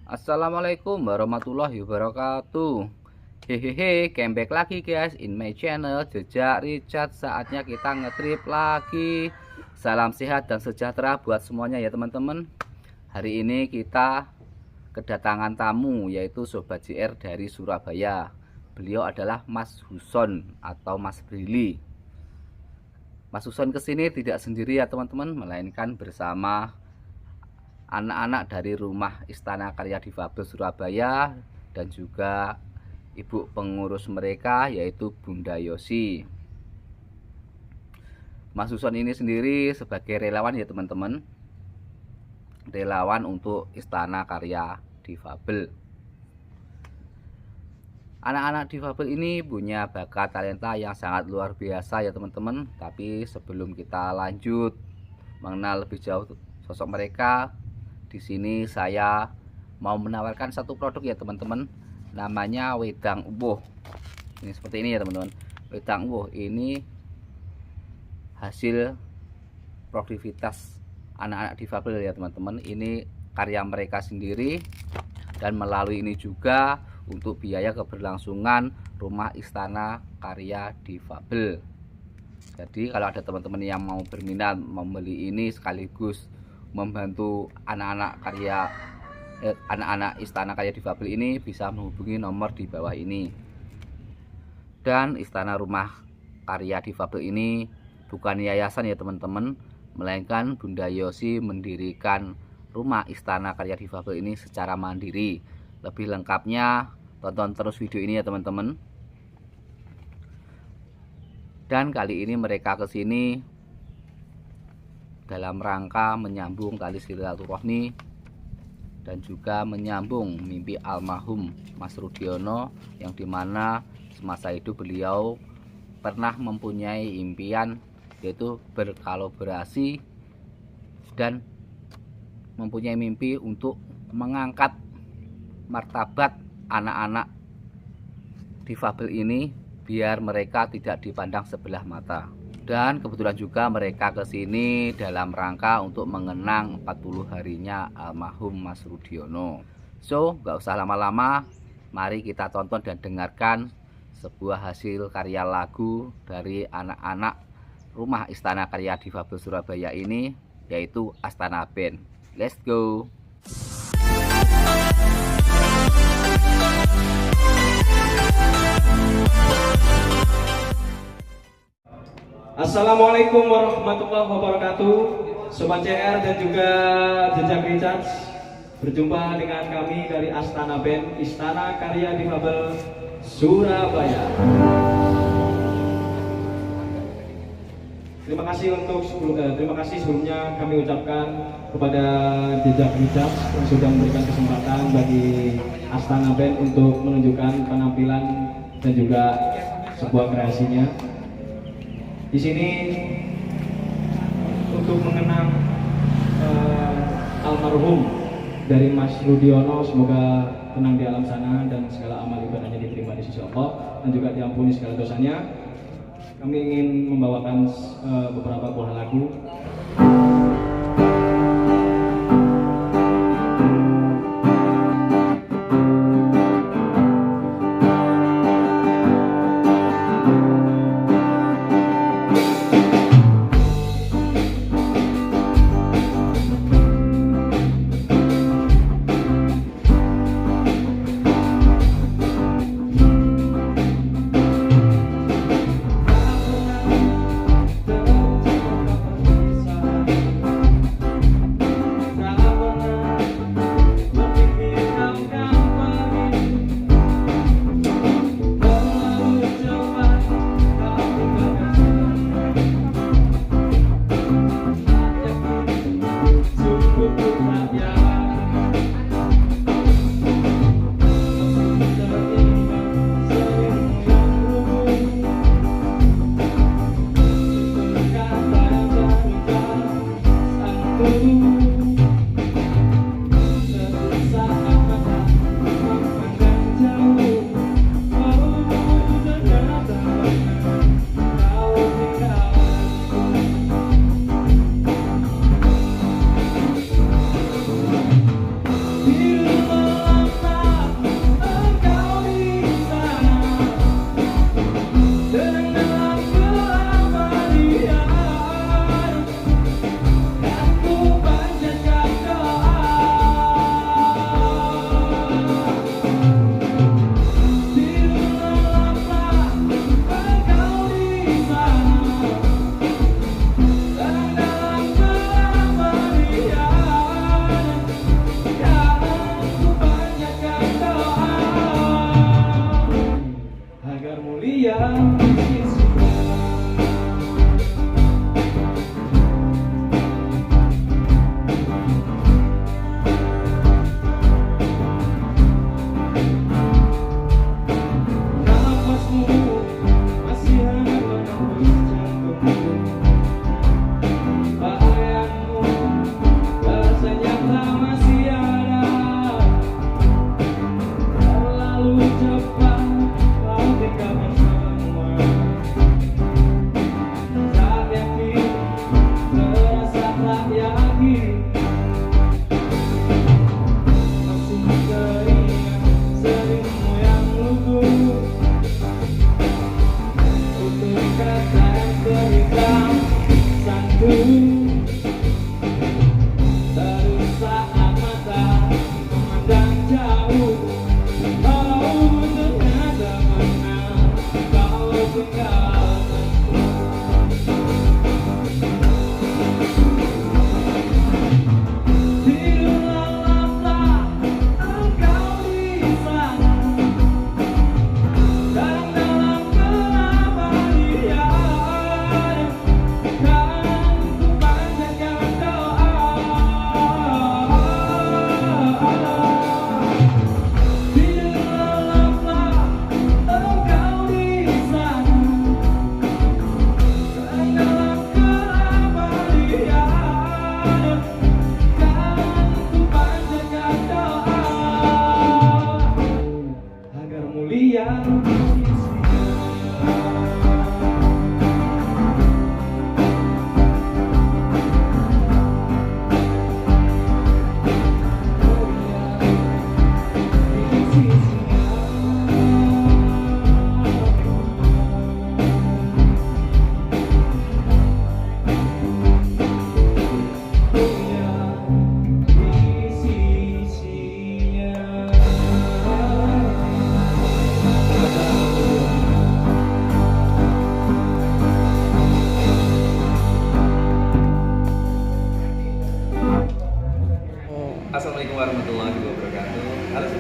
Assalamualaikum warahmatullahi wabarakatuh. Hehehe, comeback lagi guys in my channel Jejak Richard. Saatnya kita ngetrip lagi. Salam sehat dan sejahtera buat semuanya ya teman-teman. Hari ini kita kedatangan tamu, yaitu Sobat JR dari Surabaya. Beliau adalah Mas Huson atau Mas Brili. Mas Huson kesini tidak sendiri ya teman-teman, melainkan bersama anak-anak dari Rumah Istana Karya Difabel Surabaya dan juga ibu pengurus mereka, yaitu Bunda Yosi. Mas Huson ini sendiri sebagai relawan ya teman-teman, relawan untuk Istana Karya Difabel. Anak-anak difabel ini punya bakat talenta yang sangat luar biasa ya teman-teman. Tapi sebelum kita lanjut mengenal lebih jauh sosok mereka, di sini saya mau menawarkan satu produk ya teman-teman, namanya wedang uwuh. Ini seperti ini ya teman-teman. Wedang uwuh ini hasil produktivitas anak-anak difabel ya teman-teman. Ini karya mereka sendiri, dan melalui ini juga untuk biaya keberlangsungan Rumah Istana Karya Difabel. Jadi kalau ada teman-teman yang mau berminat membeli ini sekaligus membantu anak-anak Istana Karya Difabel ini, bisa menghubungi nomor di bawah ini. Dan Istana Rumah Karya Difabel ini bukan yayasan ya teman-teman, melainkan Bunda Yosi mendirikan Rumah Istana Karya Difabel ini secara mandiri. Lebih lengkapnya tonton terus video ini ya teman-teman. Dan kali ini mereka kesini dalam rangka menyambung tali silaturahmi dan juga menyambung mimpi almarhum Mas Rudiono, yang dimana semasa hidup beliau pernah mempunyai impian, yaitu berkolaborasi dan mempunyai mimpi untuk mengangkat martabat anak-anak difabel ini biar mereka tidak dipandang sebelah mata. Dan kebetulan juga mereka kesini dalam rangka untuk mengenang 40 harinya almarhum Mas Rudiono. So, gak usah lama-lama, mari kita tonton dan dengarkan sebuah hasil karya lagu dari anak-anak Rumah Istana Karya Difabel Surabaya ini, yaitu Astana Band. Let's go. Assalamualaikum warahmatullahi wabarakatuh, Sobat CR dan juga Jejak Richard. Berjumpa dengan kami dari Astana Band, Istana Karya Difabel Surabaya. Terima kasih sebelumnya kami ucapkan kepada Jejak Richard yang sudah memberikan kesempatan bagi Astana Band untuk menunjukkan penampilan dan juga sebuah kreasinya. Di sini untuk mengenang almarhum dari Mas Rudiono, semoga tenang di alam sana dan segala amal ibadahnya diterima di sisi Allah dan juga diampuni segala dosanya. Kami ingin membawakan beberapa buah lagu.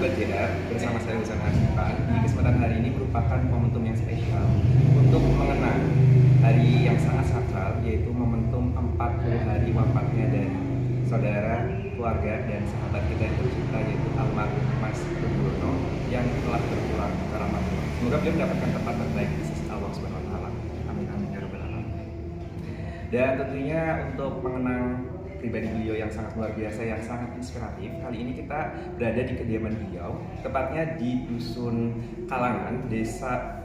Sobat JR bersama saya Husain Arsipan. Di kesempatan hari ini merupakan momentum yang spesial untuk mengenang hari yang sangat sakral, yaitu momentum 40 hari wafatnya dari saudara, keluarga, dan sahabat kita yang tercinta, yaitu almarhum Mas Rudiono yang telah berpulang ke Ramadan. Semoga beliau mendapatkan tempat terbaik di sisi Allah Subhanahu wa Ta'ala. Amin amin ya rabbal alamin. Dan tentunya untuk mengenang pribadi beliau yang sangat luar biasa, yang sangat inspiratif, kali ini kita berada di kediaman beliau, tepatnya di Dusun Kalangan, Desa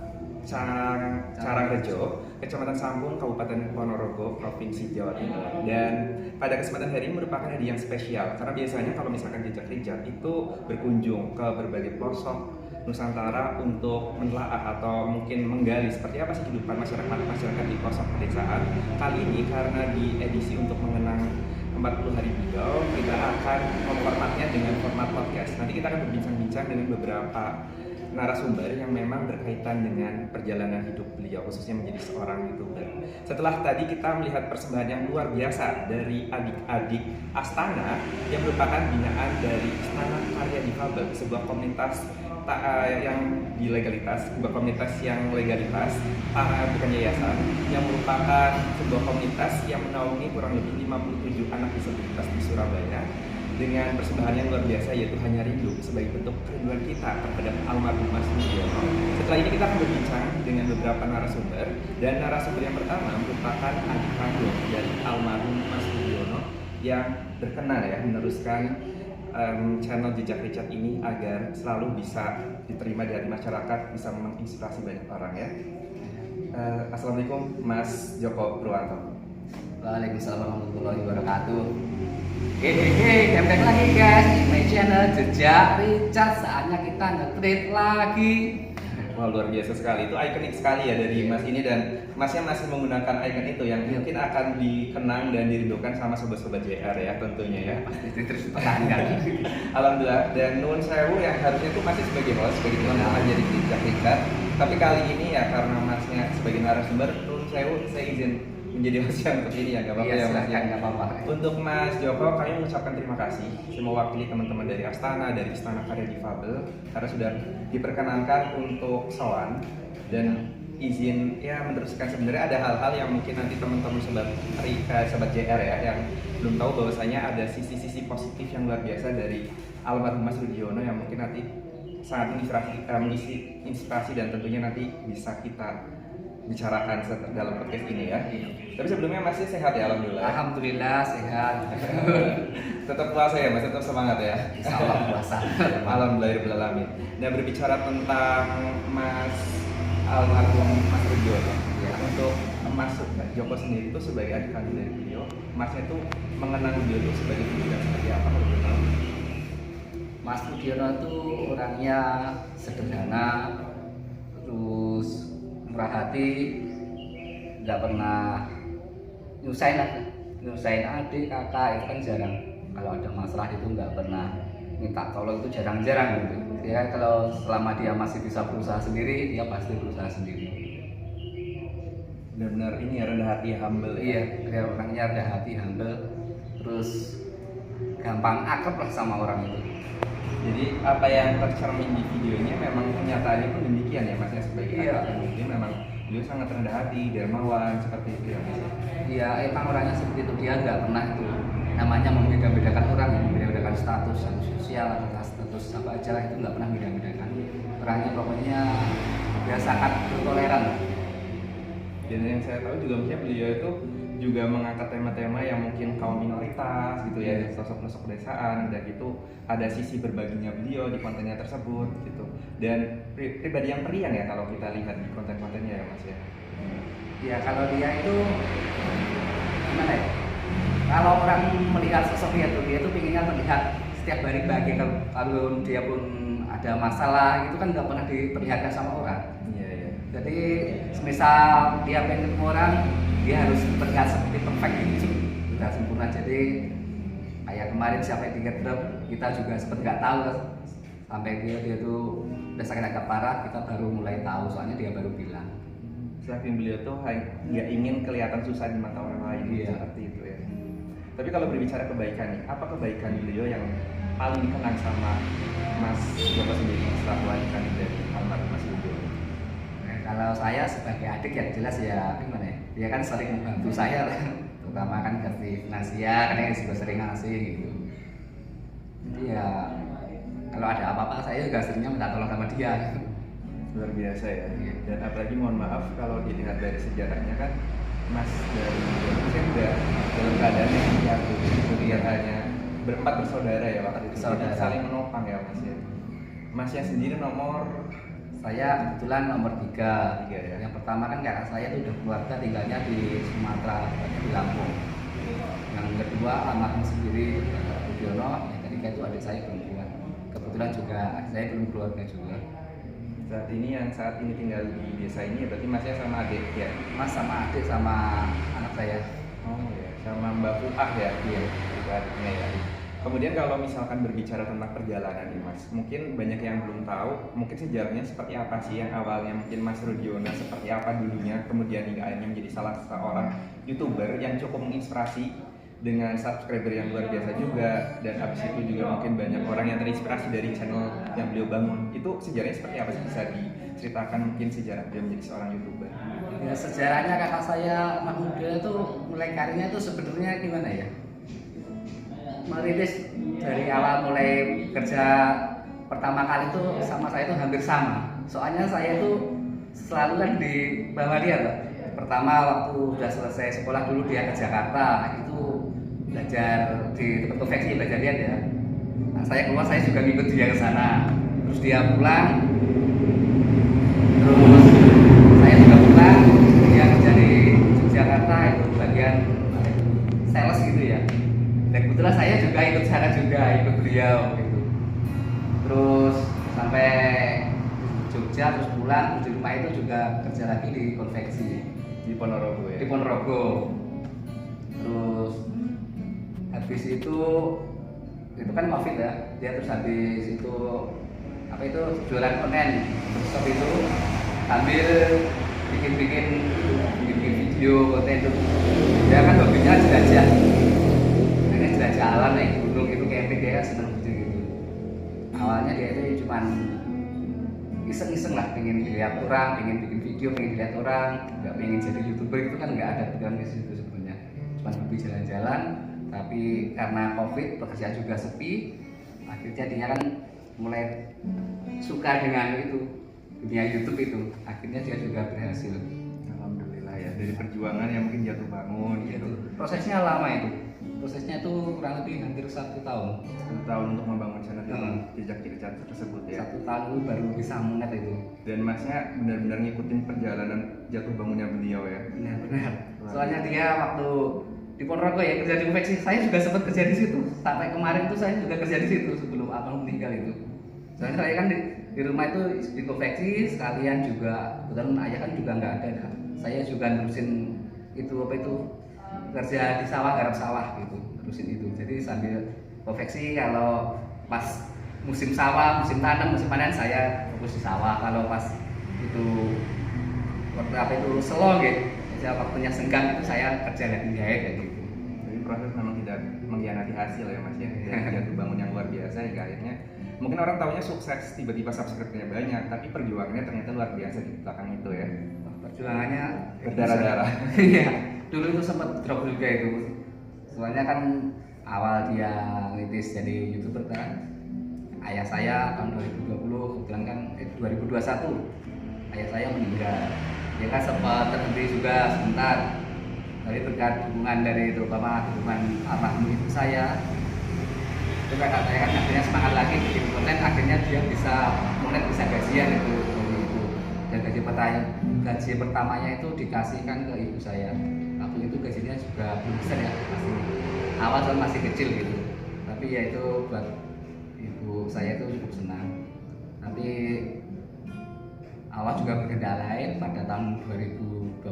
Carangrejo, Kecamatan Sambung, Kabupaten Ponorogo, Provinsi Jawa Timur. Dan pada kesempatan hari ini merupakan hari yang spesial, karena biasanya kalau misalkan Jejak Ricat itu berkunjung ke berbagai pelosok Nusantara untuk menelaah atau mungkin menggali seperti apa sih kehidupan masyarakat di pelosok pedesaan. Kali ini karena di edisi untuk mengenang 40 hari beliau, kita akan memformatnya dengan format podcast. Nanti kita akan berbincang-bincang dengan beberapa narasumber yang memang berkaitan dengan perjalanan hidup beliau, khususnya menjadi seorang YouTuber. Setelah tadi kita melihat persembahan yang luar biasa dari adik-adik Astana yang merupakan binaan dari Istana Karya Difabel, sebuah komunitas yang legalitas, sebuah komunitas yang legalitas, bukan yayasan, yang merupakan sebuah komunitas yang menaungi kurang lebih 57 anak disabilitas di Surabaya dengan persembahan yang luar biasa, yaitu Hanya Rindu, sebagai bentuk kerinduan kita terhadap almarhum Mas Rudiono. Setelah ini kita akan berbincang dengan beberapa narasumber, dan narasumber yang pertama merupakan adik kandung dari almarhum Mas Rudiono yang berkenan ya meneruskan channel Jejak Ricat ini agar selalu bisa diterima dari masyarakat, bisa menginspirasi banyak orang ya. Assalamualaikum Mas Joko Purwanto. Waalaikumsalam warahmatullahi wabarakatuh. Hehehe, kembali lagi guys di my channel Jejak Ricat. Saatnya kita nge-treat lagi. Wah, luar biasa sekali, itu ikonik sekali ya dari Mas ini, dan Masnya masih menggunakan ikon itu yang mungkin akan dikenang dan dirindukan sama sobat-sobat JR ya tentunya ya. Pasti terus dipertahankan. Alhamdulillah. Dan nuwun sewu yang harusnya itu masih sebagai host, sebagai tuan rumah jadi Jejak Ricat. Tapi kali ini ya karena Masnya sebagai narasumber, nuwun sewu saya izin menjadi host yang untuk ini ya, nggak apa-apa ya Mas ya. Nggak apa-apa. Untuk Mas Joko, kami mengucapkan terima kasih. Saya mewakili teman-teman dari Astana, dari Istana Karya Difabel, karena sudah diperkenankan untuk sowan dan izin ya meneruskan. Sebenarnya ada hal-hal yang mungkin nanti teman-teman sobat JR ya yang belum tahu bahwasanya ada sisi-sisi positif yang luar biasa dari almarhum Mas Rudiono yang mungkin nanti sangat mengisi inspirasi dan tentunya nanti bisa kita bicarakan dalam podcast ini ya. Tapi sebelumnya masih sehat ya, alhamdulillah. Alhamdulillah sehat. Tetap puasa ya Mas, tetap semangat ya. Salam puasa. Alhamdulillahirobbilalamin. Nah, berbicara tentang Mas almarhum Mas Rudiono ya, untuk Mas Joko sendiri itu sebagai adik kandung dari beliau, Masnya itu mengenang beliau itu sebagai pribadi seperti apa kalau boleh tahu? Mas Rudiono itu orangnya sederhana, terus murah hati, nggak pernah nyusahin adik kakak, itu kan jarang. Kalau ada masalah itu nggak pernah minta tolong, itu jarang-jarang gitu ya. Kalau selama dia masih bisa berusaha sendiri, dia pasti berusaha sendiri. Benar-benar ini ya, rendah hati, humble ya. Iya, dia orangnya rendah hati, humble, terus gampang akrab lah sama orang itu. Jadi apa yang tercermin di videonya memang kenyataannya pun demikian ya Mas ya, sebagai adik mungkin memang beliau sangat rendah hati, dermawan seperti itu ya Mas ya. Iya, emang orangnya seperti itu, dia nggak pernah itu namanya membeda-bedakan orang, membeda-bedakan status sosial atau status apa aja lah, itu nggak pernah beda-bedakan. Orangnya pokoknya dia sangat bertoleran. Dan yang saya tahu juga mungkin beliau itu juga mengangkat tema-tema yang mungkin kaum minoritas gitu ya, sosok-sosok pedesaan, dan gitu ada sisi berbaginya beliau di kontennya tersebut gitu. Dan pribadi yang periang ya kalau kita lihat di konten-kontennya ya Mas ya. Ya kalau dia itu gimana ya? Kalau orang melihat sosok dia tuh pinginnya terlihat setiap hari bahagia. Kalau dia pun ada masalah itu kan nggak pernah diperlihatkan sama orang. Iya. Jadi semisal dia pengen ketemu orang, dia harus terlihat seperti perfect gitu, sudah sempurna. Jadi kayak kemarin sampai di drop, kita juga seperti nggak tahu sampai dia tuh udah sakit agak parah, kita baru mulai tahu, soalnya dia baru bilang. Saking beliau tuh nggak ingin kelihatan susah di mata orang lain, seperti itu ya. Tapi kalau berbicara kebaikan nih, apa kebaikan beliau yang paling dikenang sama Mas Bapak sendiri setelah melahirkan dari almarhum Mas Rudiono? Nah, kalau saya sebagai adik yang jelas ya gimana ya, dia kan sering membantu saya lah, terutama kan ngerti finansial, karena dia juga sering ngasih gitu. Jadi ya kalau ada apa-apa saya juga seringnya minta tolong sama dia. Luar biasa ya. Iya. Dan apalagi mohon maaf kalau dilihat dari sejarahnya kan Mas dari Indonesia udah dalam keadaan yang jatuh, kemudian hanya berempat bersaudara ya waktu itu. Bersaudara. Saling menopang ya Mas ya. Masnya sendiri nomor Saya kebetulan nomor 3. Tiga ya? Yang pertama kan kakak saya itu udah keluarga tinggalnya di Sumatera, di Lampung. Yang kedua almarhum sendiri Bapak Rudiono, yang ketiga itu adik saya perempuan. Kebetulan juga adik saya belum keluarga juga. saat ini tinggal di desa ini berarti Masnya sama adik ya? Mas sama adik sama anak saya. Oh ya, sama Mbak Fuah ya? Iya. Ibaratnya ya. Kemudian kalau misalkan berbicara tentang perjalanan nih Mas, mungkin banyak yang belum tahu, mungkin sejarahnya seperti apa sih yang awalnya mungkin Mas Rudiono seperti apa dulunya, kemudian hingga akhirnya menjadi salah seorang YouTuber yang cukup menginspirasi dengan subscriber yang luar biasa juga, dan habis itu juga mungkin banyak orang yang terinspirasi dari channel yang beliau bangun. Itu sejarahnya seperti apa sih? Bisa diceritakan mungkin sejarah beliau menjadi seorang YouTuber? Ya, sejarahnya kakak saya Mas Muda itu mulai karirnya itu sebenarnya gimana ya? Merintis dari awal mulai kerja pertama kali itu sama saya itu hampir sama. Soalnya saya itu selalu kan di bawah dia loh. Pertama waktu udah selesai sekolah dulu dia ke Jakarta, itu belajar di tempat konveksi, belajar dia ya. Nah, saya keluar saya juga ngikut dia ke sana. Terus dia pulang, terus saya juga pulang, dia kerja di Jakarta itu bagian sales gitu ya. Dan kebetulan saya juga ikut sana juga, ikut beliau gitu. Terus sampai Jogja, terus pulang, terus di rumah itu juga kerja lagi di konveksi Di Ponorogo ya? di Ponorogo. Terus habis itu kan COVID ya, dia terus habis itu apa itu jualan online, terus habis itu sambil bikin video konten itu. Dia kan hobinya jelajah, ini jelajah alam nih, gunung itu camping, dia seneng gitu. Awalnya dia itu cuman iseng-iseng lah, pengen dilihat orang, pengen bikin video, pengen dilihat orang, nggak pengen jadi YouTuber. Itu kan nggak ada pikiran ke situ sebenarnya, cuma hobi jalan-jalan. Tapi karena COVID, pekerjaan juga sepi, akhirnya dia kan mulai suka dengan itu, dunia YouTube itu. Akhirnya dia juga berhasil. Alhamdulillah ya, dari perjuangan yang mungkin jatuh bangun gitu. Prosesnya lama itu, prosesnya itu kurang lebih hampir 1 tahun. 1 tahun untuk membangun channel jejak kircat tersebut ya. 1 tahun itu baru bisa munet itu. Dan Masnya benar-benar ngikutin perjalanan jatuh bangunnya beliau ya. Benar. Soalnya dia waktu di Ponorogo ya kerja di konveksi, saya juga sempat kerja di situ. Sampai kemarin tuh saya juga kerja di situ sebelum abang meninggal itu. Soalnya saya kan di rumah itu di konveksi, sekalian juga kebetulan ayah kan juga nggak ada. Kan. Saya juga nerusin itu apa itu kerja di sawah, garap sawah gitu, nerusin itu. Jadi sambil konveksi, kalau pas musim sawah, musim tanam, musim panen saya fokus di sawah. Kalau pas itu waktu apa itu selong gitu, waktunya senggang itu saya kerja lagi jahit kayak gitu. Jadi proses memang tidak mengkhianati hasil ya Mas ya. Jatuh bangun yang luar biasa hingga akhirnya mungkin orang taunya sukses, tiba-tiba subscribe-nya banyak, tapi perjuangannya ternyata luar biasa di belakang itu ya. Perjuangannya Berdarah-darah. Iya, dulu itu sempat drop juga itu. Soalnya kan awal dia ngelitis jadi YouTuber kan. Ayah saya tahun 2020, kebetulan kan 2021 ayah saya meninggal. Dia kan sempat terhenti juga sebentar. Tapi berkat dukungan dari terutama dukungan almarhum ibu saya, itu kakak saya kan akhirnya semangat lagi bikin konten, akhirnya dia bisa mulai bisa gajian itu. Dan gaji pertamanya itu dikasihkan ke ibu saya. Waktu itu gajinya juga belum besar ya, awal masih kecil gitu. Tapi ya itu buat ibu saya itu cukup senang. Tapi awal juga berkendala lain pada tahun 2022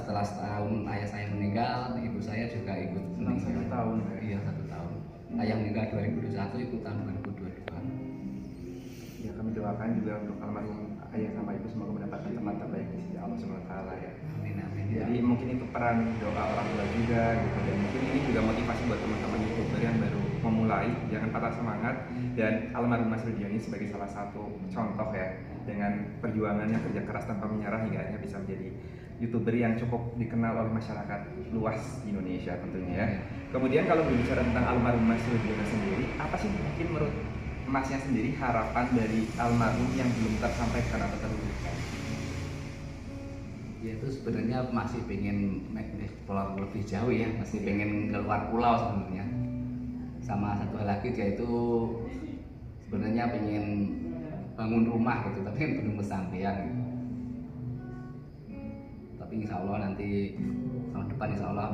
setelah setahun ayah saya meninggal, ibu saya juga ikut meninggal. 1 tahun ya? Iya, 1 tahun. Ayah meninggal 2021, ikut tahun 2022. Ya kami doakan juga untuk almarhum ayah sama ibu semoga mendapatkan tempat terbaik di sisi Allah SWT ya. Amin amin. Jadi mungkin itu peran doa orang tua juga gitu, dan mungkin ini juga motivasi buat teman-teman YouTuber yang baru memulai, jangan patah semangat. Dan almarhum Mas Rudioni sebagai salah satu contoh ya, dengan perjuangannya, kerja keras tanpa menyerah hingga akhirnya bisa menjadi YouTuber yang cukup dikenal oleh masyarakat luas di Indonesia tentunya ya. Kemudian kalau berbicara tentang almarhum Mas Rudioni sendiri, apa sih mungkin menurut Masnya sendiri harapan dari almarhum yang belum tersampaikan atau terwujudkan? Ya itu sebenarnya masih pengen explore lebih jauh ya, masih pengen keluar pulau sebenarnya. Sama satu hal lagi dia itu sebenarnya pengen bangun rumah gitu, tapi kan belum kesampaian gitu. Tapi insya Allah nanti tahun depan insya Allah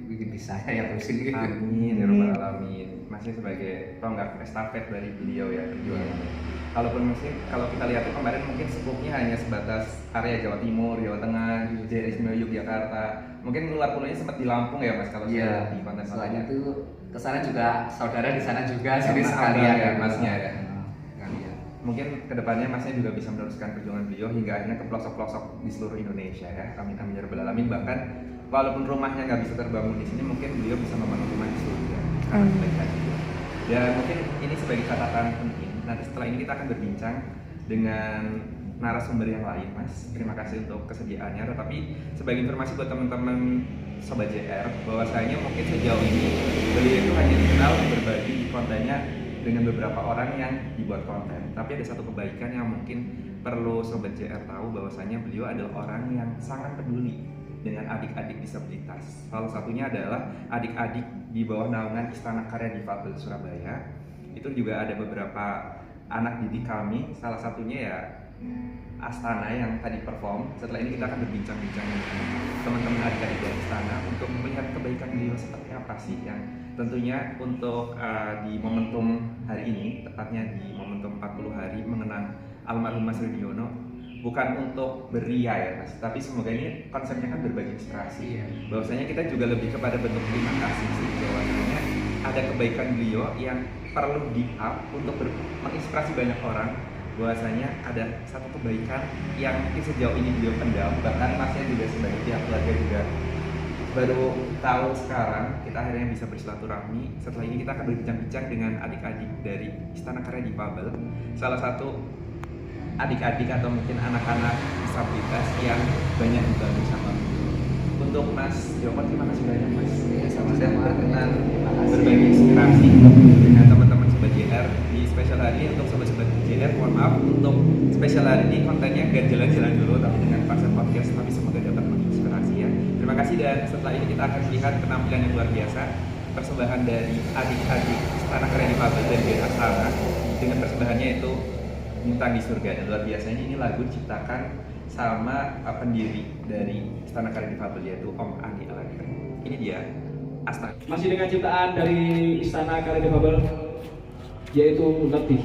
mungkin bisa ya terusin gitu. Amin ya rabbal alamin. Masih sebagai tonggak estafet dari beliau ya perjuangannya. Kalaupun masih kalau kita lihat kemarin mungkin skupnya hanya sebatas area Jawa Timur, Jawa Tengah, daerah istimewa Yogyakarta. Mungkin keluar pulaunya sempat di Lampung ya Mas kalau saya di konten selain itu kesana juga saudara di sana juga jadi jadi sekalian ya Masnya ya. Sekalian. Mungkin kedepannya Masnya juga bisa meneruskan perjuangan beliau hingga akhirnya ke pelosok-pelosok di seluruh Indonesia ya. Amin amin ya rabbal alamin. Bahkan walaupun rumahnya nggak bisa terbangun di sini, mungkin beliau bisa membangun rumah di surga. Dan mungkin ini sebagai catatan penting. Nanti setelah ini kita akan berbincang dengan narasumber yang lain, Mas. Terima kasih untuk kesediaannya. Tetapi sebagai informasi buat teman-teman Sobat JR, bahwasanya mungkin sejauh ini beliau itu hanya dikenal berbagi kontennya dengan beberapa orang yang dibuat konten. Tapi ada satu kebaikan yang mungkin perlu Sobat JR tahu, bahwasanya beliau adalah orang yang sangat peduli dengan adik-adik disabilitas. Salah satunya adalah adik-adik di bawah naungan Istana Karya Difabel Surabaya. Itu juga ada beberapa anak didik kami, salah satunya ya Astana yang tadi perform. Setelah ini kita akan berbincang-bincang dengan teman-teman adik-adik dari Astana untuk melihat kebaikan beliau seperti apa sih, yang tentunya untuk di momentum hari ini, tepatnya di momentum 40 hari mengenang almarhum Mas Rudiono, bukan untuk beria ya Mas, tapi semoga ini konsepnya kan berbagi inspirasi. Bahwasanya kita juga lebih kepada bentuk terima kasih sih, bahwasanya ada kebaikan beliau yang perlu di-up untuk menginspirasi banyak orang. Bahwasanya ada satu kebaikan yang mungkin sejauh ini beliau pendam, bahkan Masnya juga sebagai pihak keluarga juga baru tahu sekarang. Kita akhirnya bisa bersilaturahmi. Setelah ini kita akan berbincang-bincang dengan adik-adik dari Istana Karya Difabel, salah satu adik-adik atau mungkin anak-anak disabilitas yang banyak dibantu sama beliau. Untuk Mas Joko, terima kasih banyak Mas sudah berkenan berbagi inspirasi dengan teman-teman Sobat JR di spesial hari ini. Untuk Sobat-Sobat JR, mohon maaf untuk spesial hari ini kontennya gak jalan-jalan dulu tapi dengan konsep podcast, tapi semoga dapat menginspirasi ya. Terima kasih, dan setelah ini kita akan melihat penampilan yang luar biasa, persembahan dari adik-adik Istana Karya Difabel dan Band Astana dengan persembahannya itu Bintang di Surga. Dan luar biasanya ini lagu diciptakan sama pendiri dari Istana Karya Difabel, yaitu Om Andi Alagir. Ini dia Astana. Masih dengan ciptaan dari Istana Karya Difabel, yaitu Letih.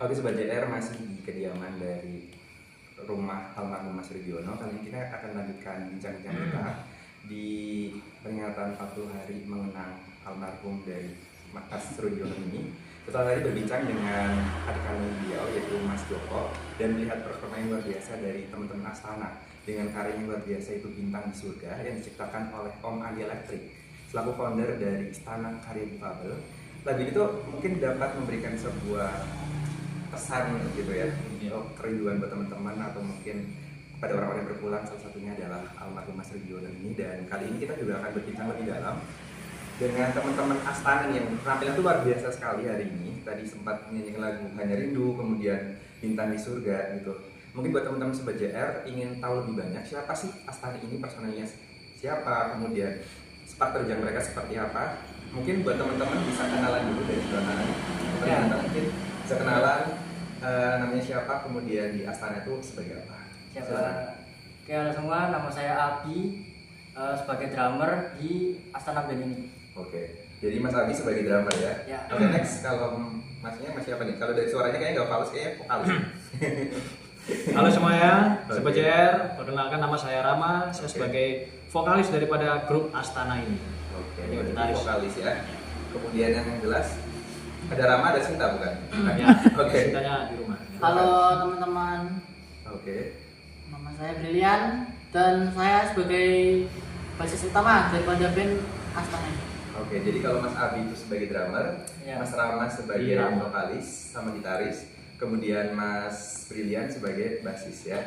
Oke, Sobat JR, masih di kediaman dari rumah almarhum Mas Rudiono. Kali ini kita akan lanjutkan bincang-bincang kita di peringatan 40 hari mengenang almarhum dari Mas Rudiono ini. Setelah tadi berbincang dengan adik kandung beliau yaitu Mas Joko dan melihat performa yang luar biasa dari teman-teman Astana dengan karya yang luar biasa itu Bintang di Surga yang diciptakan oleh Om Andi Electric selaku founder dari Istana Karya Difabel. Lagu itu mungkin dapat memberikan sebuah pesan gitu ya untuk kerinduan buat teman-teman atau mungkin pada orang-orang yang berpulang, salah satunya adalah almarhum Mas Rudiono ini. Dan kali ini kita juga akan berbincang lebih dalam dengan teman-teman Astana yang penampilan itu luar biasa sekali hari ini. Tadi sempat nyanyiin lagu Hanya Rindu, kemudian Bintang di Surga gitu. Mungkin buat teman-teman Sobat JR ingin tahu lebih banyak siapa sih Astana ini, personalnya siapa, kemudian sepak terjang mereka seperti apa. Mungkin buat teman-teman bisa kenalan dulu dari sebelah kanan. Mungkin bisa kenalan namanya siapa, kemudian di Astana itu sebagai apa. Siapa? Oke, halo semua, nama saya Abi sebagai drummer di Astana Band ini. Oke, jadi Mas Abi sebagai drummer ya? Ya. Oke, next kalau masnya Mas siapa nih? Kalau dari suaranya kayaknya nggak vokalis, kayaknya vokalis. Halo semuanya, Sobat Oke. JR, perkenalkan nama saya Rama, saya sebagai vokalis daripada grup Astana ini. Oke, Ini berarti gitaris. vokalis ya. Kemudian yang jelas ada Rama, ada Sinta bukan? Ya, Oke. ceritanya di rumah. Halo teman-teman, Oke. nama saya Brilian dan saya sebagai basis utama daripada band Astana ini. Oke, jadi kalau Mas Abi itu sebagai drummer, Ya. Mas Rama sebagai Iya. vokalis sama gitaris, kemudian Mas Brilian sebagai basis ya.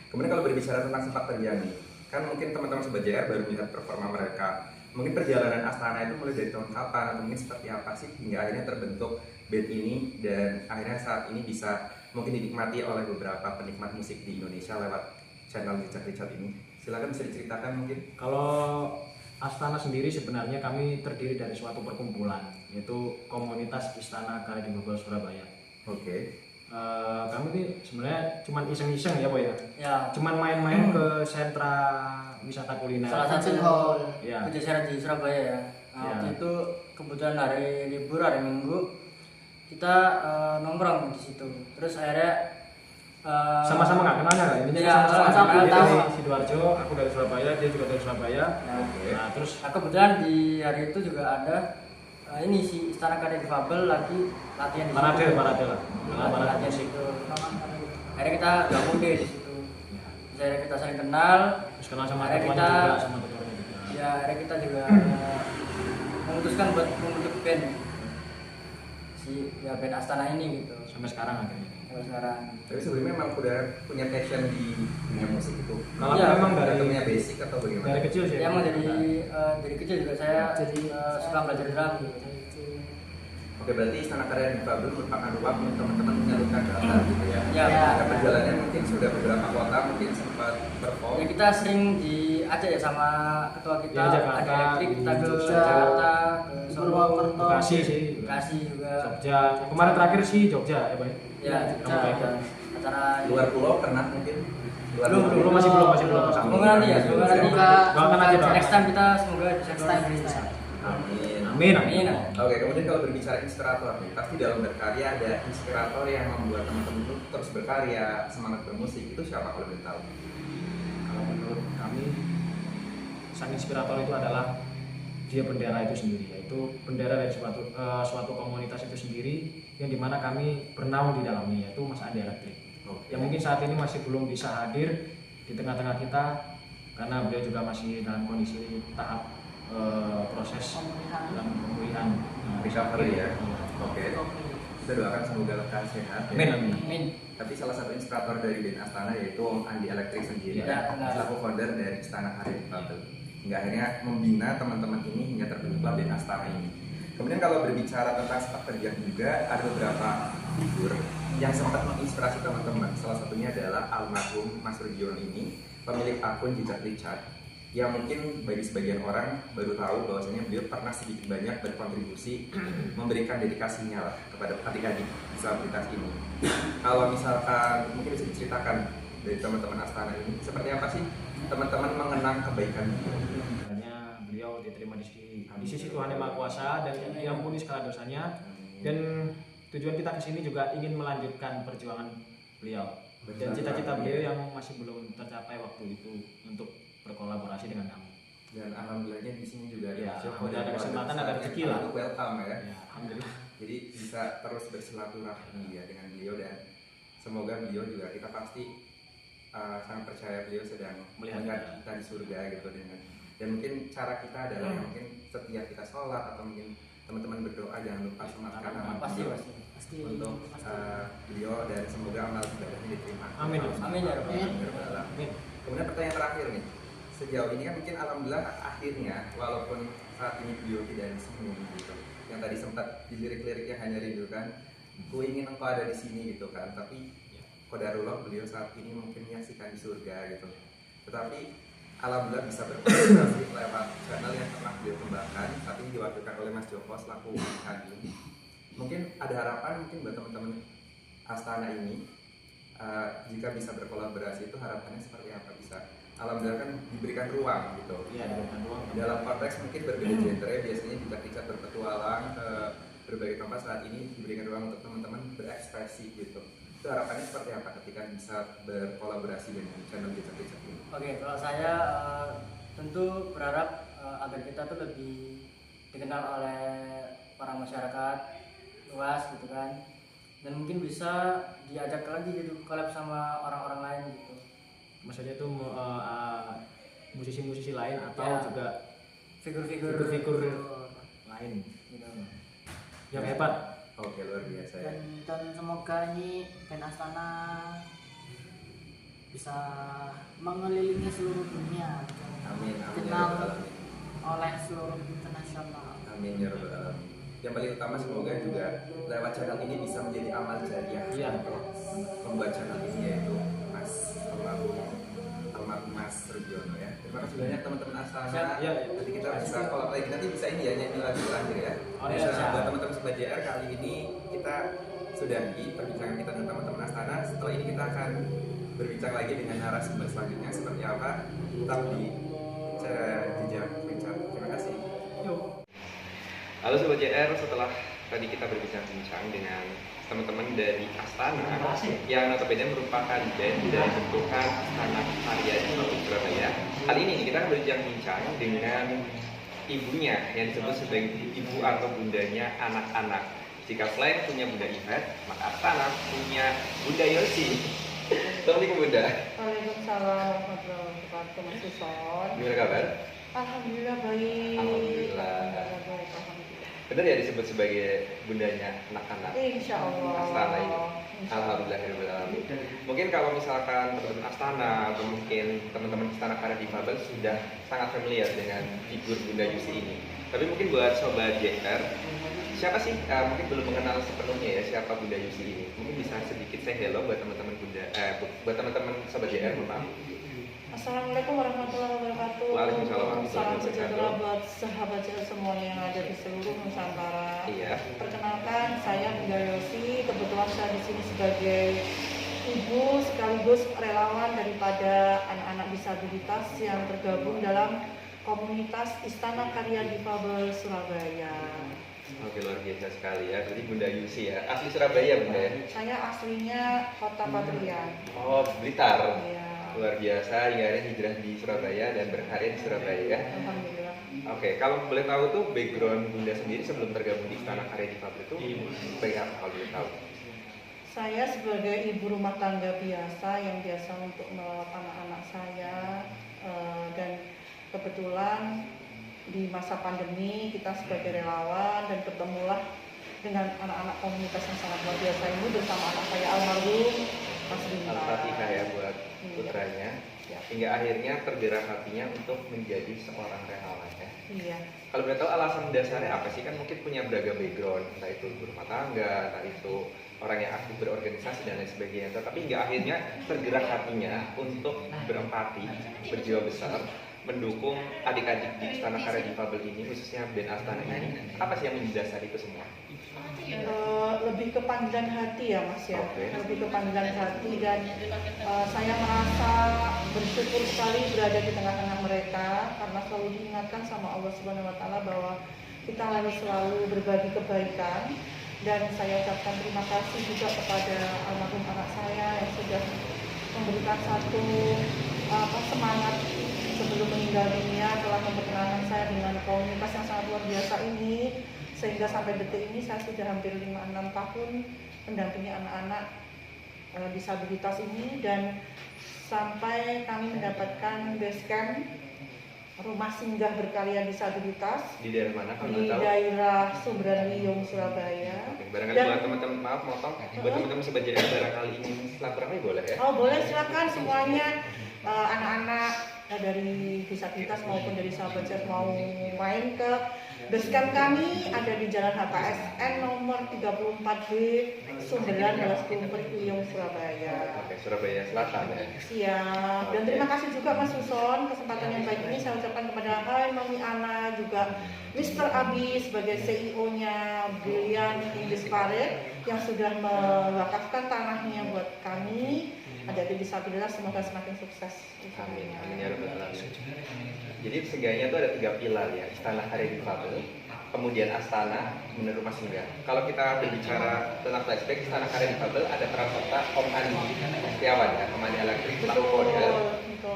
Kemudian kalau berbicara tentang sepak terjang nih, kan mungkin teman-teman Sobat JR baru melihat performa mereka. Mungkin perjalanan Astana itu mulai dari tahun kapan atau mungkin seperti apa sih hingga akhirnya terbentuk band ini dan akhirnya saat ini bisa mungkin dinikmati oleh beberapa penikmat musik di Indonesia lewat channel Jejak Richard ini. Silakan bisa diceritakan mungkin. Kalau Astana sendiri sebenarnya kami terdiri dari suatu perkumpulan, yaitu komunitas Istana Karya Difabel Surabaya. Oke. Kami ini sebenarnya cuman iseng-iseng ya Boy ya, Ya, cuman main-main ke sentra wisata kuliner. salah satu Hall. Ya. penjelasan di Surabaya ya. Nah, Ya. waktu itu kebetulan hari libur, hari Minggu, kita nongkrong di situ. Terus akhirnya Sama-sama nggak kenalnya kan? Ini Iya, sama-sama. kenal, Dia tahu. dari Sidoarjo, aku dari Surabaya, dia juga dari Surabaya. Oke. Nah terus Nah, kebetulan di hari itu juga ada ini si Istana Karya Difabel lagi latihan di Parade situ. lah. Parade Latihan di musik. situ. Akhirnya kita gabung deh di situ. Terus akhirnya kita saling kenal. Terus kenal sama Akhirnya temannya kita- juga, sama temannya juga. Ya, akhirnya kita juga memutuskan buat membentuk band si ya band Astana ini gitu. Sampai sekarang akhirnya. Sampai sekarang. Tapi sebelumnya memang udah punya passion di dunia musik itu. Kalau Iya, aku memang Atau dari punya basic atau bagaimana? kecil sih. Ya, emang dari kecil juga saya suka belajar drum gitu. Oke, berarti Istana Karya Difabel merupakan ruang untuk teman-teman menyalurkan bakat gitu ya. Ya, Dan perjalanannya mungkin sudah beberapa kota, mungkin sempat perform. Ya, kita sering diajak ya sama ketua kita, Di Jakarta, Adi Elektrik, kita ke Jogja, Jakarta, ke Solo, Purwokerto, Bekasi sih. Bekasi juga. Jogja. Kemarin terakhir sih Jogja ya Boy. Ya, Kamu baik. acara Luar pulau pernah mungkin? Belum, masih belum. Semoga nanti ya, semoga nanti. Doakan aja, doakan. Next time kita semoga bisa Next time, keluar next Indonesia. time. Amin. Amin. Amin. Oke, kemudian kalau berbicara inspirator nih, pasti dalam berkarya ada inspirator yang membuat teman-teman itu terus berkarya, semangat bermusik. Itu siapa kalau boleh tahu? Kalau menurut kami sang inspirator itu adalah dia bendera itu sendiri, yaitu bendera dari suatu komunitas itu sendiri yang dimana kami bernaung di dalamnya, yaitu Mas Andi Elektrik. Oke. Yang mungkin saat ini masih belum bisa hadir di tengah-tengah kita karena beliau juga masih dalam kondisi tahap proses dalam pemulihan Recovery ya. Oke. Kita doakan semoga lekas sehat. ya. Amin, amin. Amin. Tapi salah satu inspirator dari band Astana yaitu Om Andi Elektrik sendiri Ya, benar. selaku founder dari Istana Karya Difabel. Hingga akhirnya membina teman-teman ini hingga terbentuklah band Astana ini. Kemudian kalau berbicara tentang sepak terjang juga ada beberapa figur yang sempat menginspirasi teman-teman. Salah satunya adalah almarhum Mas Rudiono ini, pemilik akun Jejak Richard, yang mungkin bagi sebagian orang baru tahu bahwasanya beliau pernah sedikit banyak berkontribusi memberikan dedikasinya lah kepada adik-adik disabilitas ini. Kalau misalkan mungkin bisa diceritakan dari teman-teman Astana ini seperti apa sih teman-teman mengenang kebaikan beliau? Sebenarnya beliau diterima di sisi Tuhan Yang Maha Kuasa dan diampuni segala dosanya, dan tujuan kita kesini juga ingin melanjutkan perjuangan beliau dan cita-cita beliau yang masih belum tercapai waktu itu untuk berkolaborasi dengan kami. Dan alhamdulillahnya di sini juga Ya, Joko ada dan kesempatan, keluarga ada besar rezeki yang lah. selalu welcome ya. Ya, alhamdulillah. Jadi bisa terus bersilaturahmi ya dengan beliau, dan semoga beliau juga, kita pasti sangat percaya beliau sedang Melihat melihat kita di surga gitu, dengan dan mungkin cara kita adalah mungkin setiap kita sholat atau mungkin teman-teman berdoa jangan lupa sematkan nama Pasti beliau pasti. untuk beliau, dan semoga amal ibadahnya diterima. Amin. Amin ya Rabbal Amin. Amin. Kemudian pertanyaan terakhir nih, sejauh ini kan mungkin alhamdulillah akhirnya walaupun saat ini beliau tidak di sini gitu, yang tadi sempat di lirik-liriknya hanya rindukan ku ingin engkau ada di sini gitu kan, tapi qadarullah beliau saat ini mungkin menyaksikan di surga gitu, tetapi alhamdulillah bisa berkolaborasi lewat channel yang pernah beliau kembangkan, saat ini diwakilkan oleh Mas Joko selaku Kadin. Mungkin ada harapan mungkin buat teman-teman Astana ini, jika bisa berkolaborasi itu harapannya seperti apa? Bisa alhamdulillah kan diberikan ruang gitu. Iya, diberikan ruang. Dalam konteks mungkin berbeda genre, biasanya juga kita berpetualang ke berbagai tempat, saat ini diberikan ruang untuk teman-teman berekspresi gitu. Itu harapannya seperti apa ketika bisa berkolaborasi dengan channel Jejak ini? Oke, kalau saya tentu berharap agar kita tuh lebih dikenal oleh para masyarakat luas gitu kan, dan mungkin bisa diajak lagi gitu collab sama orang-orang lain gitu. Maksudnya itu musisi-musisi lain atau Ya. juga Figur-figur lain gitu. yang hebat. Oke, luar biasa ya. Dan semoga ini band Astana bisa mengelilingi seluruh dunia, Amin, amin ya dikenal rabbal alamin. oleh seluruh internasional. Amin ya rabbal alamin. Yang paling utama semoga juga lewat channel ini bisa menjadi amal jariah Iya. untuk membuat channel ini, yaitu Mas almarhum Mas Rudiono ya. Terima kasih banyak teman-teman Astana. Siap, ya. Nanti kita bisa kalau lagi nanti bisa ini ya, nyanyi lagu terakhir ya. Oh, iya, Bisa siap. buat teman-teman Sobat JR, kali ini kita sudahi perbincangan kita dengan teman-teman Astana. Setelah ini kita akan berbincang lagi dengan narasumber selanjutnya seperti apa. Tetap di Jejak Richard. Terima kasih. Halo Sobat JR, setelah tadi kita berbincang-bincang dengan teman-teman dari Astana yang notabene merupakan band dari bentukan Astana Karya di Surabaya. Kali ini kita akan berbincang-bincang dengan ibunya yang disebut sebagai ibu atau bundanya anak-anak. Jika selain punya Bunda Yvette, maka Astana punya Bunda Yosi. Assalamualaikum Bunda. Waalaikumsalam warahmatullahi wabarakatuh, Mas Suson. Gimana kabar? Alhamdulillah baik. Alhamdulillah. Baik, alhamdulillah. Benar ya disebut sebagai bundanya anak-anak Insya Allah. Astana ini. Insya Allah. Alhamdulillahirobbilalamin. Mungkin kalau misalkan teman-teman Astana atau mungkin teman-teman Astana Karya Difabel sudah sangat familiar dengan figur Bunda Yusi ini. Tapi mungkin buat Sobat JR, siapa sih mungkin belum mengenal sepenuhnya ya siapa Bunda Yusi ini? Mungkin bisa sedikit say hello buat teman-teman buat teman-teman Sobat JR, mohon maaf. Assalamualaikum warahmatullahi wabarakatuh. Waalaikumsalam warahmatullahi Salam wabarakatuh. sejahtera buat sahabat JR semuanya yang ada di seluruh Nusantara. Iya. Perkenalkan, saya Bunda Yosi. Kebetulan saya di sini sebagai ibu sekaligus relawan daripada anak-anak disabilitas yang tergabung dalam komunitas Istana Karya Difabel Surabaya. Oke, luar biasa sekali ya. Jadi Bunda Yusi ya, asli Surabaya Bunda ya? Saya aslinya Kota Patrian. Oh, Blitar. Iya. Luar biasa, hingga akhirnya hijrah di Surabaya dan berkarir di Surabaya ya. Alhamdulillah. Oke, kalau boleh tahu tuh background Bunda sendiri sebelum tergabung di Istana Karya Difabel itu baik apa kalau boleh tahu? Saya sebagai ibu rumah tangga biasa yang biasa untuk merawat anak-anak saya, dan kebetulan di masa pandemi kita sebagai relawan dan ketemulah dengan anak-anak komunitas yang sangat luar biasa ini bersama anak saya almarhum Mas Rinta. Al-Fatihah ya buat putranya, hingga akhirnya tergerak hatinya untuk menjadi seorang relawan ya. Iya. Kalau boleh tahu alasan dasarnya apa sih? Kan mungkin punya beragam background, entah itu ibu rumah tangga, entah itu orang yang aktif berorganisasi dan lain sebagainya. Tetapi hingga akhirnya tergerak hatinya untuk berempati, berjiwa besar, mendukung adik-adik di Istana Karya Difabel ini, khususnya band Astana ini. Apa sih yang mendasari itu semua? Lebih ke panggilan hati ya Mas ya. Oke. Lebih ke panggilan hati, dan saya merasa bersyukur sekali berada di tengah-tengah mereka karena selalu diingatkan sama Allah Subhanahu wa taala bahwa kita harus selalu berbagi kebaikan Dan saya ucapkan terima kasih juga kepada almarhum anak saya yang sudah memberikan satu semangat sebelum meninggal dunia, telah memperkenalkan saya dengan komunitas yang sangat luar biasa ini, sehingga sampai detik ini saya sudah hampir 5-6 tahun mendampingi anak-anak disabilitas ini, dan sampai kami mendapatkan base camp rumah singgah berkarya disabilitas Di daerah mana kalau di nggak tahu? daerah Sumberwiyung, Surabaya. Oke, barangkali Dan- buat teman-teman, maaf motong, buat teman-teman sobat JR barangkali ingin silaturahmi boleh ya? Oh boleh, silakan semuanya, anak-anak dari disabilitas maupun dari sahabat JR mau main ke basecamp kami, ada di Jalan HKSN nomor 34B, Sumberan, Wiyung, Surabaya. Oke, Surabaya Selatan ya. Siap. Dan terima kasih juga Mas Suson, kesempatan yang baik ini saya ucapkan kepada Hai Mami Ana, juga Mr. Abi sebagai CEO-nya Brilliant English Parade yang sudah mewakafkan tanahnya buat kami adik-adik disabilitas, semoga semakin sukses. Amin, amin ya rabbal alamin. Jadi seenggaknya itu ada 3 pilar ya, Istana Karya Difabel, kemudian Astana, kemudian Rumah Singgah. Kalau kita berbicara tentang flashback, Istana Karya Difabel ada peran serta Om Andi Setiawan ya, Om Andi Elektrik selaku founder.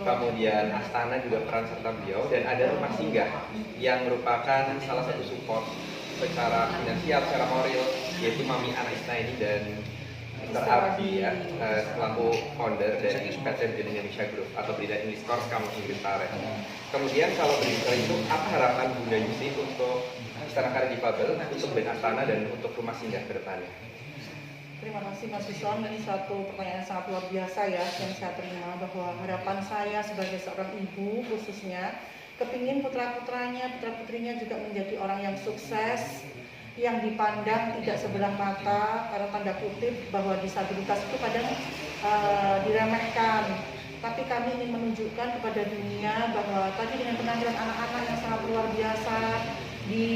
Kemudian Astana juga peran serta beliau, dan ada Rumah Singgah yang merupakan salah satu support secara finansial, secara moral, yaitu Mami Ana Isnaini dan Mr. Abdi ya, selaku founder dari PT Brilliant Indonesia Group atau Brilliant English Course Kampus Inggris Pareh. Kemudian kalau berbicara itu, apa harapan Bunda Yusi untuk Istana Karya Difabel, untuk band Astana dan untuk Rumah Singgah ke depannya? Terima kasih Mas Suson, ini satu pertanyaan yang sangat luar biasa ya yang saya terima, bahwa harapan saya sebagai seorang ibu khususnya kepingin putra-putranya, putra-putrinya juga menjadi orang yang sukses, yang dipandang tidak sebelah mata, karena tanda kutip bahwa disabilitas itu kadang diremehkan. Tapi kami ingin menunjukkan kepada dunia bahwa tadi dengan penampilan anak-anak yang sangat luar biasa di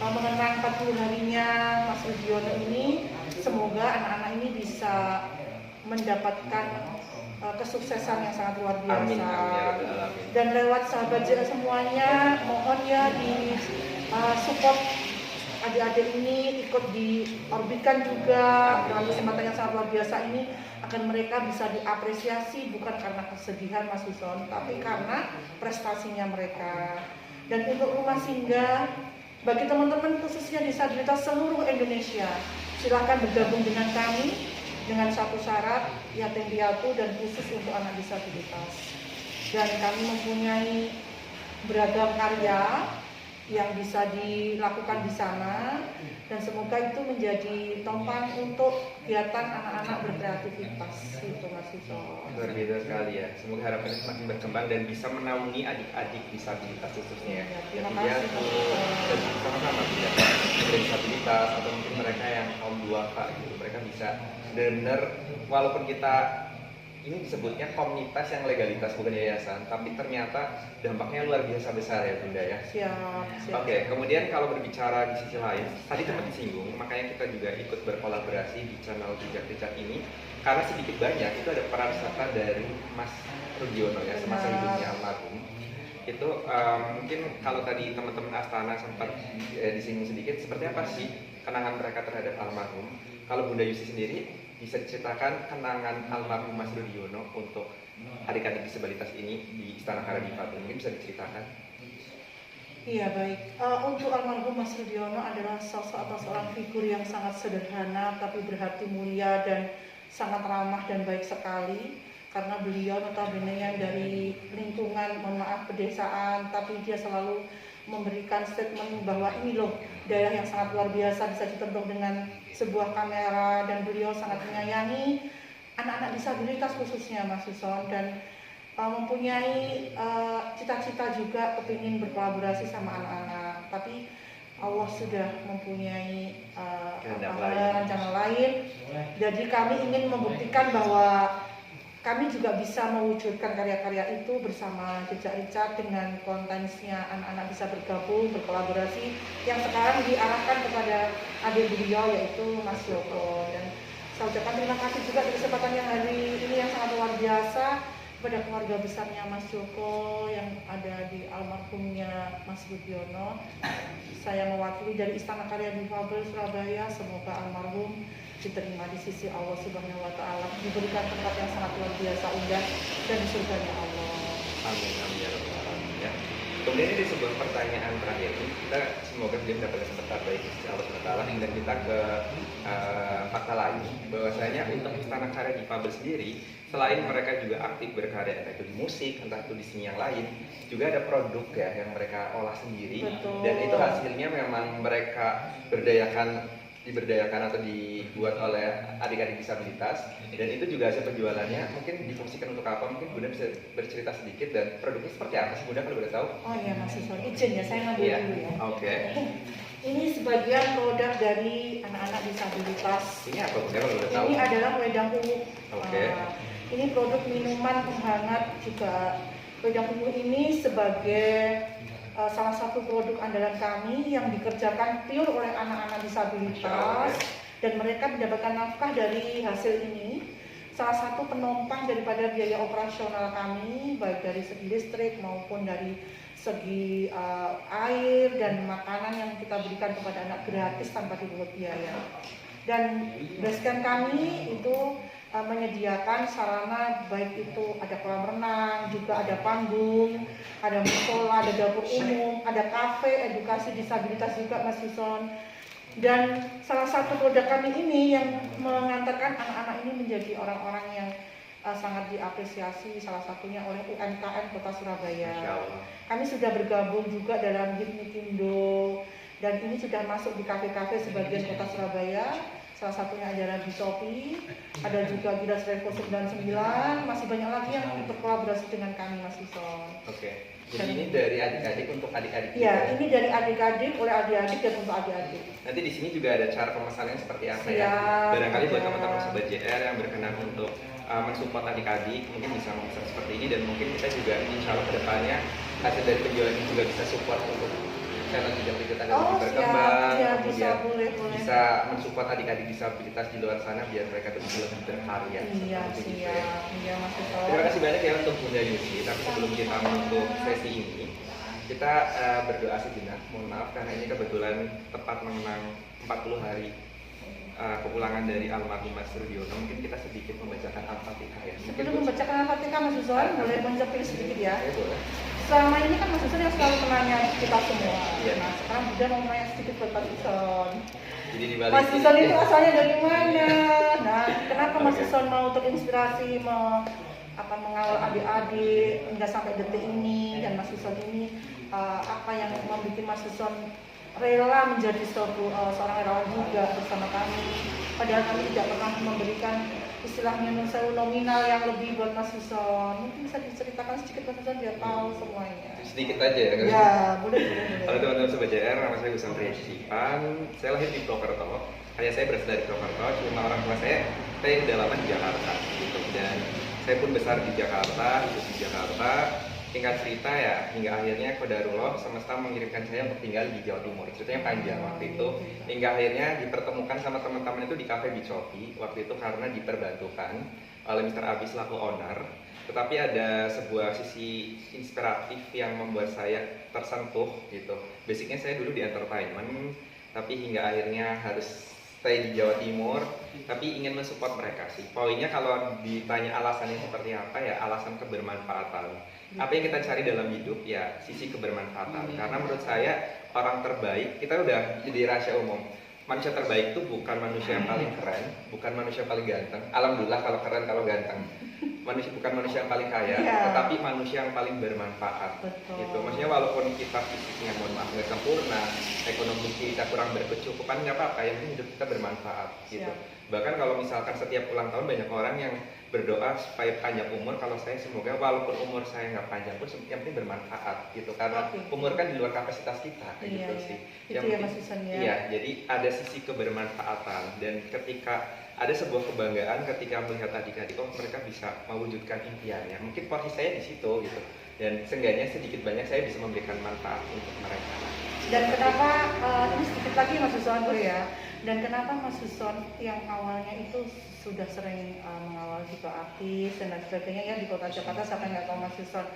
mengenang 40 harinya Mas Rudiono ini, semoga anak-anak ini bisa mendapatkan kesuksesan yang sangat luar biasa. Amin, amin ya rabbal alamin. Dan lewat sahabat JR semuanya, mohon ya di support adik-adik ini, ikut diorbitkan juga dalam kesempatan yang sangat luar biasa ini, agar mereka bisa diapresiasi bukan karena kesedihan Mas Suson, tapi karena prestasinya mereka. Dan untuk Rumah Singgah, bagi teman-teman khususnya disabilitas seluruh Indonesia, silakan bergabung dengan kami dengan satu syarat, yatim piatu dan khusus untuk anak disabilitas. Dan kami mempunyai beragam karya yang bisa dilakukan di sana, dan semoga itu menjadi tompang untuk kegiatan anak-anak berkreativitas. Itu Mas Suson. Luar biasa sekali ya. Semoga harapannya semakin berkembang dan bisa menaungi adik-adik disabilitas khususnya ya. Terima Yang kasih, dan sama-sama ya, disabilitas atau mungkin mereka yang kaum duafa gitu, mereka bisa benar-benar, walaupun kita ini disebutnya komunitas yang legalitas bukan yayasan, tapi ternyata dampaknya luar biasa besar ya Bunda ya. Siap. Oke, kemudian kalau berbicara di sisi lain, tadi sempat disinggung, makanya kita juga ikut berkolaborasi di channel Jejak ini, karena sedikit banyak itu ada peran serta dari Mas Rudiono ya, semasa hidupnya almarhum. Itu mungkin kalau tadi teman-teman Astana sempat disinggung sedikit, seperti apa sih kenangan mereka terhadap almarhum? Kalau Bunda Yusi sendiri bisa diceritakan kenangan almarhum Mas Rudiono untuk adik-adik disabilitas ini di Istana Karya Difabel, mungkin bisa diceritakan? Iya baik, untuk almarhum Mas Rudiono adalah sosok atau seorang figur yang sangat sederhana tapi berhati mulia dan sangat ramah dan baik sekali, karena beliau notabene yang dari lingkungan, mohon maaf, pedesaan, tapi dia selalu memberikan statement bahwa ini loh daerah yang sangat luar biasa, bisa ditentukan dengan sebuah kamera, dan beliau sangat menyayangi anak-anak disabilitas khususnya Mas Suson, dan mempunyai cita-cita juga kepingin berkolaborasi sama anak-anak, tapi Allah sudah mempunyai rencana lain. Jadi kami ingin membuktikan bahwa kami juga bisa mewujudkan karya-karya itu bersama Jejak Richard dengan kontennya anak-anak bisa bergabung, berkolaborasi yang sekarang diarahkan kepada adik beliau yaitu Mas Joko. Dan saya ucapkan terima kasih juga di kesempatan yang hari ini yang sangat luar biasa, kepada keluarga besarnya Mas Joko yang ada di almarhumnya Mas Rudiono. Saya mewakili dari Istana Karya Difabel Surabaya, semoga almarhum diterima di sisi Allah Subhanahu wa Ta'ala, diberikan tempat yang sangat luar biasa indah dan di surganya Allah. Amin, amin ya rabbal alamin ya. Kemudian ini sebuah pertanyaan terakhir, kita semoga dia mendapat kesempatan baik di sisi Allah SWT, dan kita ke fakta lain bahwasanya untuk Istana Karya Difabel sendiri, selain mereka juga aktif berkarya entah itu di musik, entah itu di seni yang lain, juga ada produk ya yang mereka olah sendiri. Betul. Dan itu hasilnya memang mereka diberdayakan atau dibuat oleh adik-adik disabilitas, dan itu juga hasil penjualannya mungkin difungsikan untuk apa, mungkin Bunda bisa bercerita sedikit, dan produknya seperti apa sih Bunda kalau boleh tahu? Oh iya Mas Ison, izin ya saya ngambil Iya. dulu ya. Oke. Ini sebagian produk dari anak-anak disabilitas. Ini apa Bunda kalau boleh tahu? Ini adalah wedang ungu. Oke. Ini produk minuman penghangat juga. Wedang ungu ini sebagai salah satu produk andalan kami yang dikerjakan pure oleh anak-anak disabilitas, dan mereka mendapatkan nafkah dari hasil ini. Salah satu penopang daripada biaya operasional kami, baik dari segi listrik maupun dari segi air dan makanan yang kita berikan kepada anak gratis tanpa dipungut biaya. Dan basecamp kami itu menyediakan sarana, baik itu ada kolam renang, juga ada panggung, ada musola, ada dapur umum, ada kafe, edukasi disabilitas juga Mas Ison. Dan salah satu produk kami ini yang mengantarkan anak-anak ini menjadi orang-orang yang sangat diapresiasi, salah satunya oleh UMKM Kota Surabaya. Kami sudah bergabung juga dalam Hipmikindo, dan ini sudah masuk di kafe-kafe sebagian Kota Surabaya. Salah satunya adalah di Shopee, ada juga Giras Revo 99, masih banyak lagi yang berkolaborasi dengan kami Mas Ison. Oke. Jadi ini dari adik-adik untuk adik-adik. Iya, ini dari adik-adik, oleh adik-adik dan untuk adik-adik. Nanti di sini juga ada cara pemesanannya seperti apa ya. Siap, Barangkali buat ada. teman-teman sobat JR yang berkenan untuk mensupport adik-adik, mungkin bisa memesan seperti ini, dan mungkin kita juga insya Allah kedepannya hasil dari penjualan ini juga bisa support untuk channel Jejak Rijet agar lebih berkembang, ya, kemudian boleh. bisa mensupport adik-adik disabilitas di luar sana biar mereka bisa lebih berkarya. Iya, Seperti itu ya. siap. Iya, Mas Ison. Terima kasih banyak ya untuk Bunda Yusi. Tapi sebelum kita menutup sesi ini, kita berdoa sejenak. Mohon maaf karena ini kebetulan tepat mengenang 40 hari kepulangan dari almarhum Mas Rudiono. Mungkin kita sedikit membacakan Al-Fatihah ya. Sebelum membacakan Al-Fatihah Mas Ison, boleh menjawab sedikit ya. Ya, boleh. Selama ini kan Mas Ison yang selalu menanya kita semua. Iya. Nah, sekarang Bunda mau menanya sedikit buat Mas Ison. Jadi di balik Mas ini- Ison itu asalnya dari mana? Nah, kenapa Mas Oke. Ison mau terinspirasi mengawal adik-adik hingga sampai detik ini, dan Mas Ison ini apa yang membuat Mas Ison rela menjadi seorang relawan juga bersama kami, padahal kami tidak pernah memberikan istilahnya nominal yang lebih buat Mas Ison. Mungkin bisa diceritakan sedikit Mas Ison biar tahu semuanya. sedikit aja ya. Ya, boleh. Halo teman-teman sobat JR, nama saya Gusam Priyasipan. Saya lahir di Purwokerto. Ayah saya berasal dari Purwokerto, cuma orang tua saya udah lama di Jakarta gitu. Dan saya pun besar di Jakarta, hidup di Jakarta. Singkat cerita ya, hingga akhirnya Qadarullah semesta mengirimkan saya untuk tinggal di Jawa Timur. Ceritanya panjang waktu itu, hingga akhirnya dipertemukan sama teman-teman itu di Cafe Bicopi. Waktu itu karena diperbantukan oleh Mr. Abi selaku owner. Tetapi ada sebuah sisi inspiratif yang membuat saya tersentuh gitu. Basicnya saya dulu di entertainment, tapi hingga akhirnya harus stay di Jawa Timur, tapi ingin mensupport mereka sih. Poinnya kalau ditanya alasannya seperti apa ya, alasan kebermanfaatan. Apa yang kita cari dalam hidup ya sisi kebermanfaatan. Karena menurut saya orang terbaik, kita udah jadi rahasia umum. Manusia terbaik itu bukan manusia yang paling keren, bukan manusia yang paling ganteng. Alhamdulillah kalau keren, kalau ganteng. Bukan manusia yang paling kaya, Iya. tetapi manusia yang paling bermanfaat. Betul. Gitu. Maksudnya walaupun kita fisiknya mohon maaf nggak sempurna, ekonomi kita kurang berkecukupan, nggak apa-apa, yang penting hidup kita bermanfaat. Gitu. Siap. Bahkan kalau misalkan setiap ulang tahun banyak orang yang berdoa supaya panjang umur. Kalau saya semoga walaupun umur saya nggak panjang pun yang penting bermanfaat gitu. Karena Oke. umur kan di luar kapasitas kita kayak Iya, gitu iya. sih. Itu Yang ya, penting- Mas Isan, ya. Iya, jadi ada sisi kebermanfaatan, dan ketika ada sebuah kebanggaan ketika melihat adik-adik mereka bisa mewujudkan impiannya. Mungkin porsi saya di situ gitu. Dan seenggaknya sedikit banyak saya bisa memberikan manfaat untuk mereka. Dan kenapa ini sedikit lagi Mas Ison boleh ya? Dan kenapa Mas Suson yang awalnya itu sudah sering mengawal juga artis dan lain sebagainya ya di kota Jakarta, siapa yang nggak tahu Mas Suson.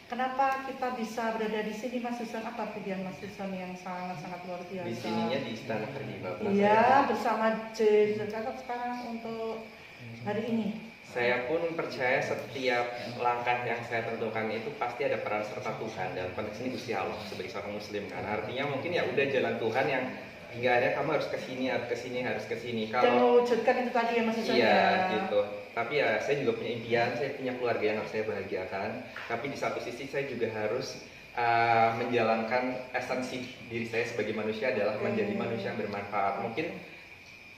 Kenapa kita bisa berada di sini Mas Suson? Apa pilihan Mas Suson yang sangat-sangat luar biasa? Di sininya di Istana Kardiva Plaza. Iya, bersama Cakap sekarang untuk hari ini. Saya pun percaya setiap langkah yang saya tentukan itu pasti ada peran serta Tuhan, dalam konteks ini Gusti Allah sebagai seorang muslim kan. Artinya mungkin ya udah jalan Tuhan yang hingga akhirnya kamu harus kesini, harus kesini, harus kesini. Dan mewujudkan itu tadi ya Mas Suson. Iya ya. gitu. Tapi ya saya juga punya impian, saya punya keluarga yang harus saya bahagiakan. Tapi di satu sisi saya juga harus menjalankan esensi diri saya sebagai manusia adalah menjadi manusia yang bermanfaat. Mungkin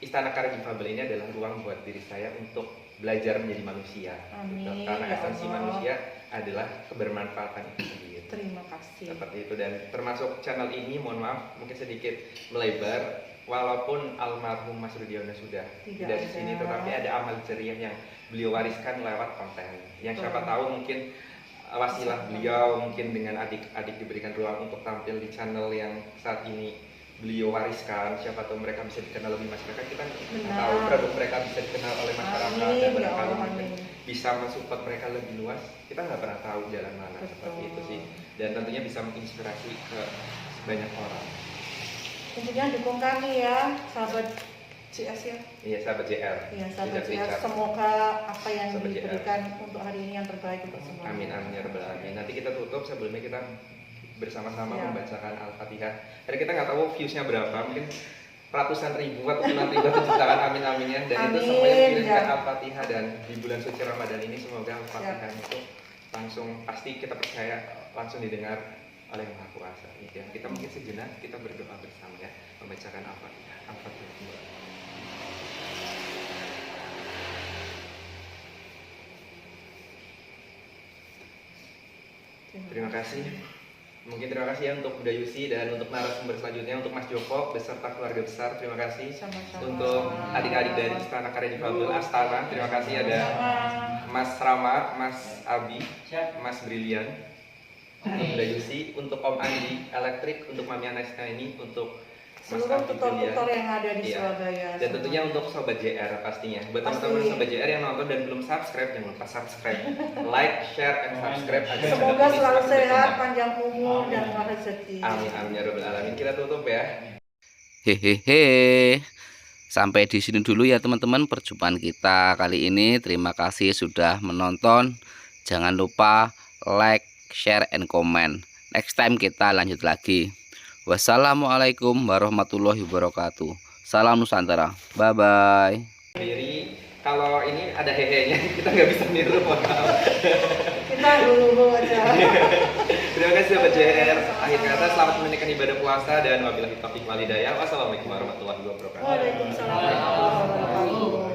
Istana Kardiva ini adalah ruang buat diri saya untuk belajar menjadi manusia. Gitu. Karena Ya esensi Allah. manusia adalah kebermanfaatan itu sendiri. Terima kasih. Seperti itu, dan termasuk channel ini mohon maaf mungkin sedikit melebar. Walaupun almarhum Mas Rudiono sudah tidak di sini, tetapi ada amal jariah yang beliau wariskan lewat konten. Yang siapa tahu mungkin wasilah beliau mungkin dengan adik-adik diberikan ruang untuk tampil di channel yang saat ini beliau wariskan, siapa tahu mereka bisa dikenal lebih masyarakat, kita nggak tahu produk mereka bisa dikenal oleh masyarakat dan barangkali bisa mensupport mereka lebih luas, kita nggak pernah tahu jalan mana. Seperti itu sih, dan tentunya bisa menginspirasi ke banyak orang. Intinya dukung kami ya sahabat CS ya. Iya, sahabat JR. Iya, sahabat Tidak JR. Richard. Semoga apa yang Sahabat diberikan untuk hari ini yang terbaik untuk semua. Amin amin ya rabbal alamin. Nanti kita tutup, sebelumnya kita bersama-sama Ya. membacakan Al-Fatihah. Karena kita nggak tahu viewsnya berapa, mungkin ratusan ribu atau puluhan ribu atau jutaan amin aminnya, dan itu Amin, semuanya mengirimkan ya. Al-Fatihah, dan di bulan suci Ramadan ini semoga Al-Fatihah itu langsung pasti kita percaya langsung didengar oleh Yang Maha Kuasa. Gitu ya. Kita mungkin sejenak kita berdoa bersama ya, membacakan Al-Fatihah. Al-Fatihah. Terima kasih. Mungkin terima kasih ya untuk Bunda Yusi dan untuk narasumber selanjutnya, untuk Mas Joko beserta keluarga besar, terima kasih. Sama-sama. Untuk adik-adik dari Istana Karya Difabel Astana, terima kasih. Ada Mas Rama, Mas Abi, Mas Brilian, untuk Bunda Yusi, untuk Om Andi Elektrik, untuk Mami Anesna ini, untuk Mas seluruh Abi tutor-tutor Brilian. yang ada di Iya. Surabaya. Dan tentunya untuk Sobat JR pastinya. Buat Pasti. teman-teman Sobat JR yang nonton dan belum subscribe, jangan lupa subscribe, like, share, and subscribe. agar Semoga channel ini selalu semakin sehat, berkembang. panjang umur dan murah rezeki. Amin amin ya rabbal alamin. Kita tutup ya. Hehehe. Sampai di sini dulu ya teman-teman perjumpaan kita kali ini. Terima kasih sudah menonton. Jangan lupa like, share, and comment. Next time kita lanjut lagi. Wassalamualaikum warahmatullahi wabarakatuh. Salam Nusantara. Bye bye. Diri kalau ini ada hehe-nya kita nggak bisa niru, mohon maaf. Kita dulu aja. Terima kasih Sobat JR. Akhir kata selamat menunaikan ibadah puasa dan wabillahi taufiq wal hidayah. Wassalamualaikum warahmatullahi wabarakatuh. Waalaikumsalam warahmatullahi wabarakatuh.